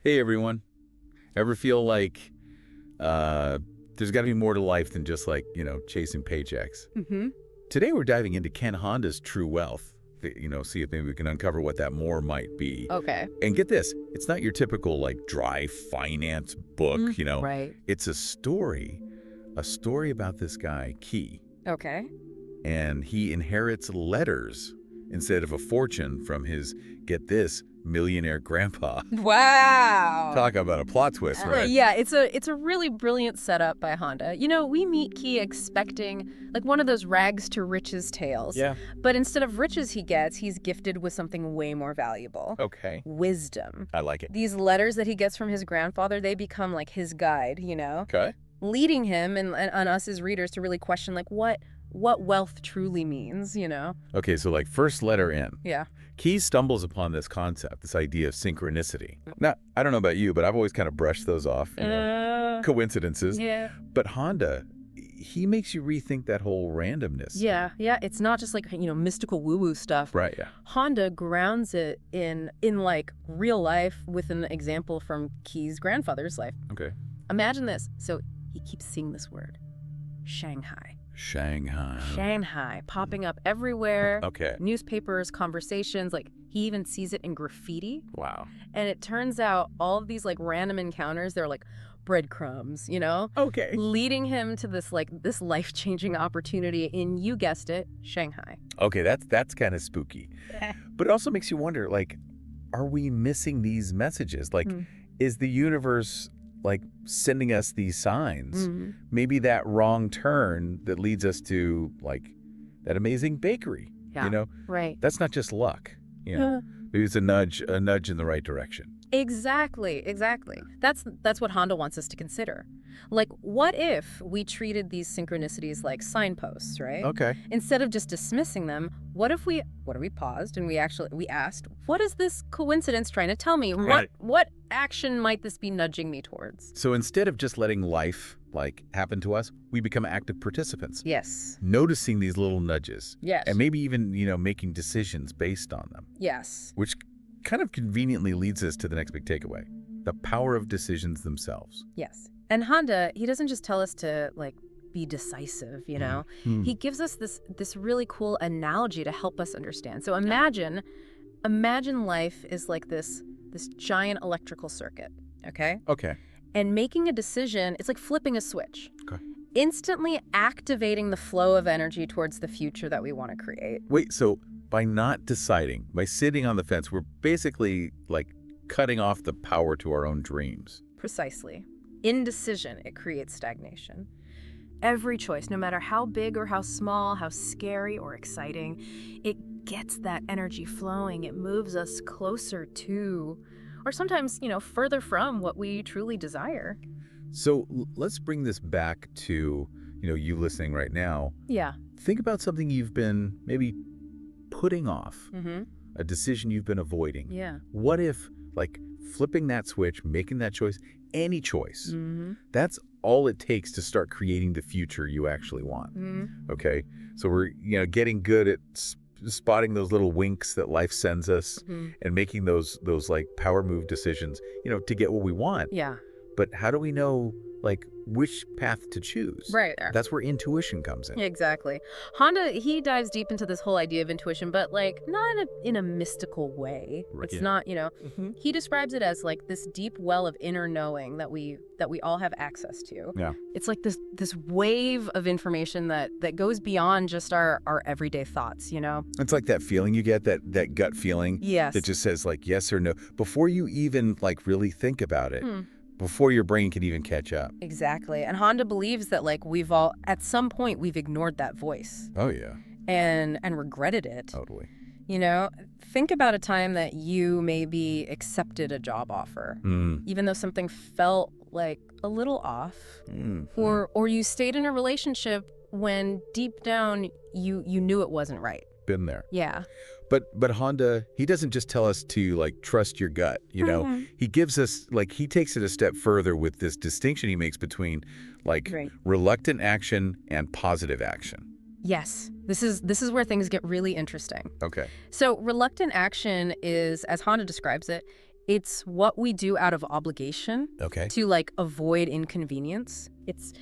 Hey everyone. Ever feel like there's got to be more to life than just chasing paychecks? Mm-hmm. Today we're diving into Ken Honda's True Wealth. See if maybe we can uncover what that more might be. Okay. And get this, it's not your typical dry finance book. Right. It's a story about this guy, Key. Okay. And he inherits letters instead of a fortune from his, get this, millionaire grandpa. Wow. Talk about a plot twist, right? Yeah, it's a really brilliant setup by Honda. We meet Key expecting one of those rags to riches tales. Yeah. But instead of riches he's gifted with something way more valuable. Okay. Wisdom. I like it. These letters that he gets from his grandfather, they become his guide, Okay. leading him and us as readers to really question what wealth truly means, Okay, so first letter in. Yeah. Key stumbles upon this concept, this idea of synchronicity. Now, I don't know about you, but I've always kind of brushed those off. Coincidences. Yeah. But Honda, he makes you rethink that whole randomness. Yeah. It's not just mystical woo-woo stuff. Right, yeah. Honda grounds it in real life with an example from Key's grandfather's life. Okay. Imagine this. So he keeps seeing this word, Shanghai. Shanghai, popping up everywhere. Okay. Newspapers, conversations, he even sees it in graffiti. Wow. And it turns out all of these random encounters, they're breadcrumbs, Okay. leading him to this this life-changing opportunity in, you guessed it, Shanghai. Okay, that's kind of spooky. But it also makes you wonder, are we missing these messages? Is the universe sending us these signs? Mm-hmm. Maybe that wrong turn that leads us to that amazing bakery. Yeah. Right. That's not just luck. Maybe it's a nudge in the right direction. Exactly. That's what Honda wants us to consider. What if we treated these synchronicities like signposts, right? Okay. Instead of just dismissing them, what if we paused and we asked, what is this coincidence trying to tell me? Right. What action might this be nudging me towards? So instead of just letting life happen to us, we become active participants. Yes. Noticing these little nudges. Yes. And maybe even, making decisions based on them. Yes. Which kind of conveniently leads us to the next big takeaway. The power of decisions themselves. Yes. And Honda, he doesn't just tell us to be decisive, He gives us this really cool analogy to help us understand. So imagine life is this giant electrical circuit, okay? Okay. And making a decision, it's like flipping a switch. Okay. Instantly activating the flow of energy towards the future that we want to create. Wait, so by not deciding, by sitting on the fence, we're basically cutting off the power to our own dreams. Precisely. Indecision, it creates stagnation. Every choice, no matter how big or how small, how scary or exciting, it gets that energy flowing. It moves us closer to, or sometimes, further from what we truly desire. So let's bring this back to, you listening right now. Yeah. Think about something you've been maybe putting off, Mm-hmm. a decision you've been avoiding. Yeah. What if, flipping that switch, making that choice, any choice, Mm-hmm. that's all it takes to start creating the future you actually want. Mm-hmm. Okay? So we're, getting good at spotting those little winks that life sends us Mm-hmm. and making those power move decisions, to get what we want. Yeah. But how do we know, which path to choose? Right there. That's where intuition comes in. Exactly. Honda, he dives deep into this whole idea of intuition, but not in a mystical way. Right, It's yeah. not, Mm-hmm. he describes it as this deep well of inner knowing that we all have access to. Yeah. It's this wave of information that goes beyond just our everyday thoughts, It's like that feeling you get, that gut feeling. Yes. That just says yes or no before you even really think about it. Hmm. Before your brain can even catch up. Exactly. And Honda believes that we've all, at some point, we've ignored that voice Oh yeah. and regretted it. Totally. Think about a time that you maybe accepted a job offer, even though something felt a little off, or you stayed in a relationship when deep down you knew it wasn't right. Been there. Yeah. But Honda, he doesn't just tell us to trust your gut, Mhm. He gives us he takes it a step further with this distinction he makes between Right. reluctant action and positive action. Yes. This is where things get really interesting. Okay. So reluctant action is, as Honda describes it, It's what we do out of obligation Okay. to like avoid inconvenience. It's,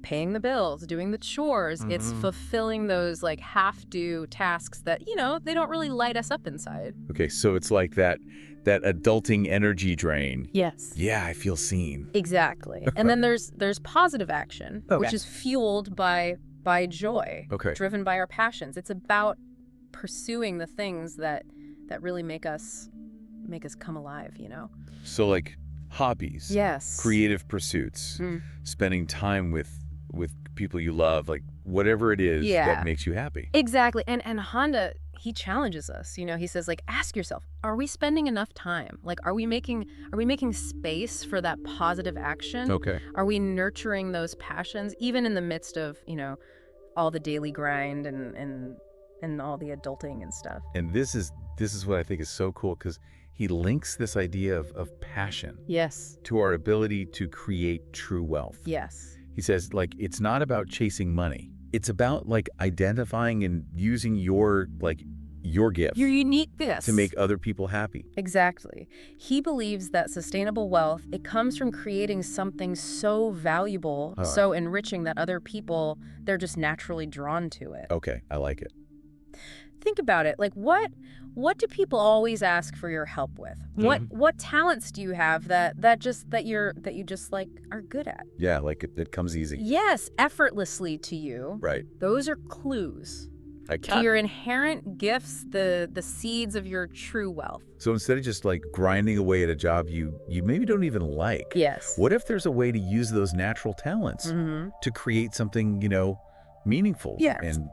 paying the bills, doing the chores. It's fulfilling those like half-do tasks that, they don't really light us up inside. Okay, so it's like that adulting energy drain. Yes. Yeah, I feel seen. Exactly. And then there's positive action, Okay. which is fueled by joy, Okay. driven by our passions. It's about pursuing the things that really make us come alive, So like hobbies. Yes. Creative pursuits. Spending time with people you love, like whatever it is that makes you happy. Exactly. And Honda, he challenges us. He says, like, ask yourself, are we spending enough time? Like, are we making space for that positive action? Okay. Are we nurturing those passions, even in the midst of, all the daily grind and all the adulting and stuff? And this is what I think is so cool, because he links this idea of passion Yes. to our ability to create true wealth. Yes. He says, like, it's not about chasing money. It's about like identifying and using your gift, Your unique gifts. to make other people happy. Exactly. He believes that sustainable wealth, it comes from creating something so valuable, so enriching that other people, they're just naturally drawn to it. Okay, I like it. Think about it. Like, what do people always ask for your help with? What talents do you have that you just like are good at? Yeah, like it comes easy. Yes, effortlessly to you. Right. Those are clues to your inherent gifts, the seeds of your true wealth. So instead of just like grinding away at a job you maybe don't even like, Yes. what if there's a way to use those natural talents to create something, meaningful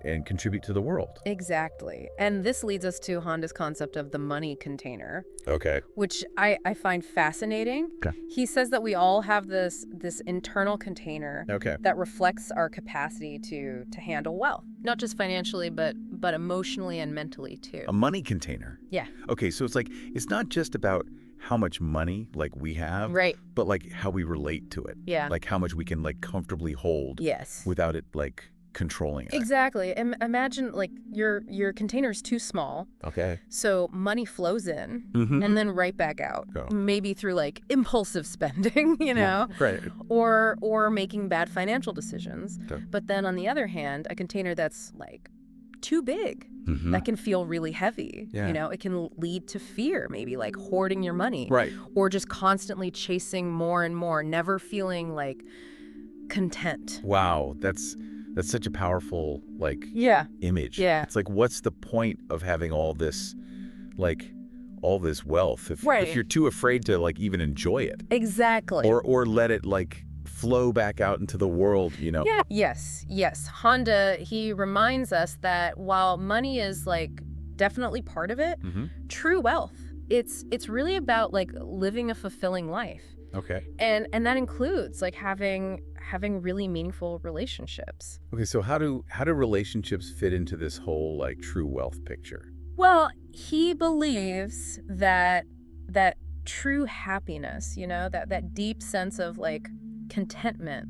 and contribute to the world? Exactly. And this leads us to Honda's concept of the money container, Okay. which I find fascinating. Okay. He says that we all have this internal container Okay. that reflects our capacity to handle wealth, not just financially, but emotionally and mentally too. A money container. Yeah. Okay, so it's not just about how much money like we have, Right. but like how we relate to it. Yeah. Like how much we can like comfortably hold Yes. without it like controlling it. Exactly. Imagine like your container's too small, Okay. so money flows in Mhm. and then right back out. Oh. Maybe through like impulsive spending, Right. or making bad financial decisions. Okay. But then on the other hand, a container that's like too big, Mhm. that can feel really heavy. Yeah. It can lead to fear, maybe like hoarding your money. Right. Or just constantly chasing more and more, never feeling like content. Wow, that's such a powerful like Yeah. image. Yeah. It's like, what's the point of having all this wealth if Right. you're too afraid to like even enjoy it, Exactly. or let it like flow back out into the world, Yeah. Yes. Honda, he reminds us that while money is like definitely part of it, true wealth, it's really about like living a fulfilling life. Okay. And that includes like having really meaningful relationships. Okay, so how do relationships fit into this whole like true wealth picture? Well, he believes that true happiness, that deep sense of like contentment,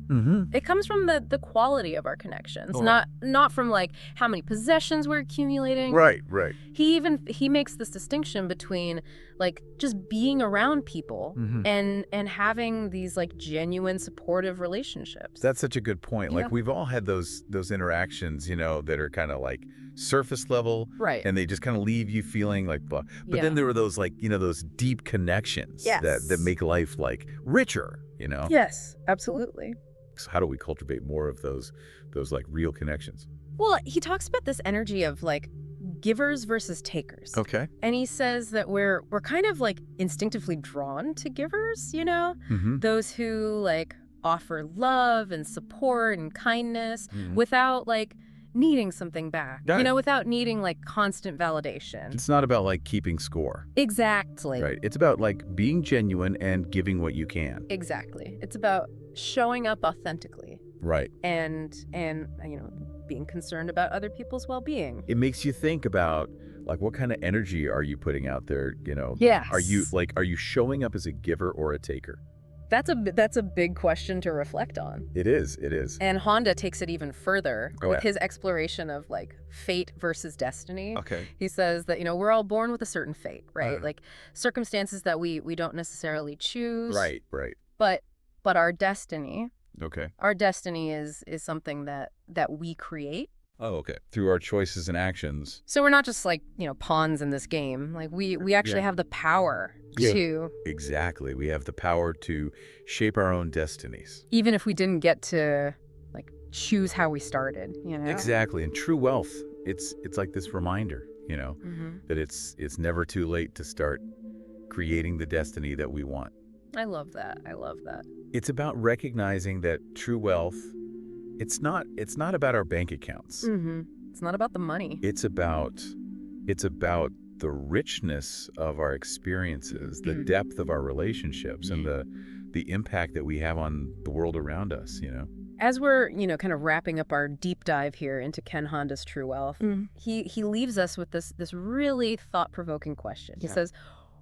it comes from the quality of our connections, not from like how many possessions we're accumulating. Right. He makes this distinction between like just being around people and having these like genuine supportive relationships. That's such a good point. Like we've all had those interactions, that are kind of like surface level, right? And they just kind of leave you feeling like blah. But then there were those like, those deep connections that make life like richer, Yes, absolutely. So how do we cultivate more of those like real connections? Well, he talks about this energy of like givers versus takers. Okay. And he says that we're kind of like instinctively drawn to givers, those who like offer love and support and kindness without like needing something back, without needing like constant validation. It's not about like keeping score. Exactly. Right. It's about like being genuine and giving what you can. Exactly. It's about showing up authentically. Right. And being concerned about other people's well-being. It makes you think about like what kind of energy are you putting out there, Yes. Are you showing up as a giver or a taker? That's a big question to reflect on. It is. It is. And Honda takes it even further Oh, with yeah. his exploration of like fate versus destiny. Okay. He says that, we're all born with a certain fate, right? Uh. Like circumstances that we don't necessarily choose. Right. Right. But our destiny Okay. is something that we create. Oh, okay. Through our choices and actions. So we're not just like, pawns in this game. Like we actually have the power to, Exactly. We have the power to shape our own destinies. even if we didn't get to like choose how we started, Exactly. And true wealth, it's like this reminder, Mhm. that it's never too late to start creating the destiny that we want. I love that. It's about recognizing that true wealth, it's not about our bank accounts. Mm-hmm. It's not about the money. It's about the richness of our experiences, the depth of our relationships, and the impact that we have on the world around us, As we're, kind of wrapping up our deep dive here into Ken Honda's True Wealth, he leaves us with this really thought-provoking question. He says,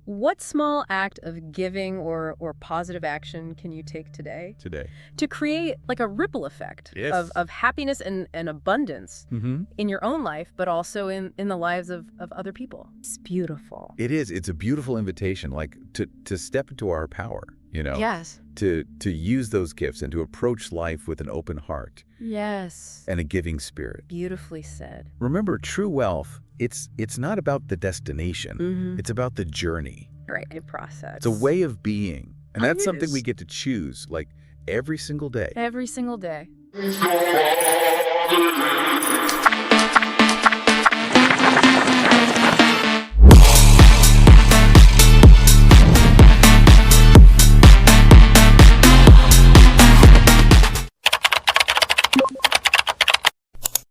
what small act of giving or positive action can you take today to create like a ripple effect of happiness and abundance in your own life, but also in the lives of other people? It's beautiful. It is. It's a beautiful invitation, like to step into our power, Yes. to use those gifts and to approach life with an open heart. Yes. And a giving spirit. Beautifully said. Remember, true wealth, it's not about the destination. It's about the journey. Right. A process. It's a way of being. And that's something is. we get to choose, like, every single day. Every single day.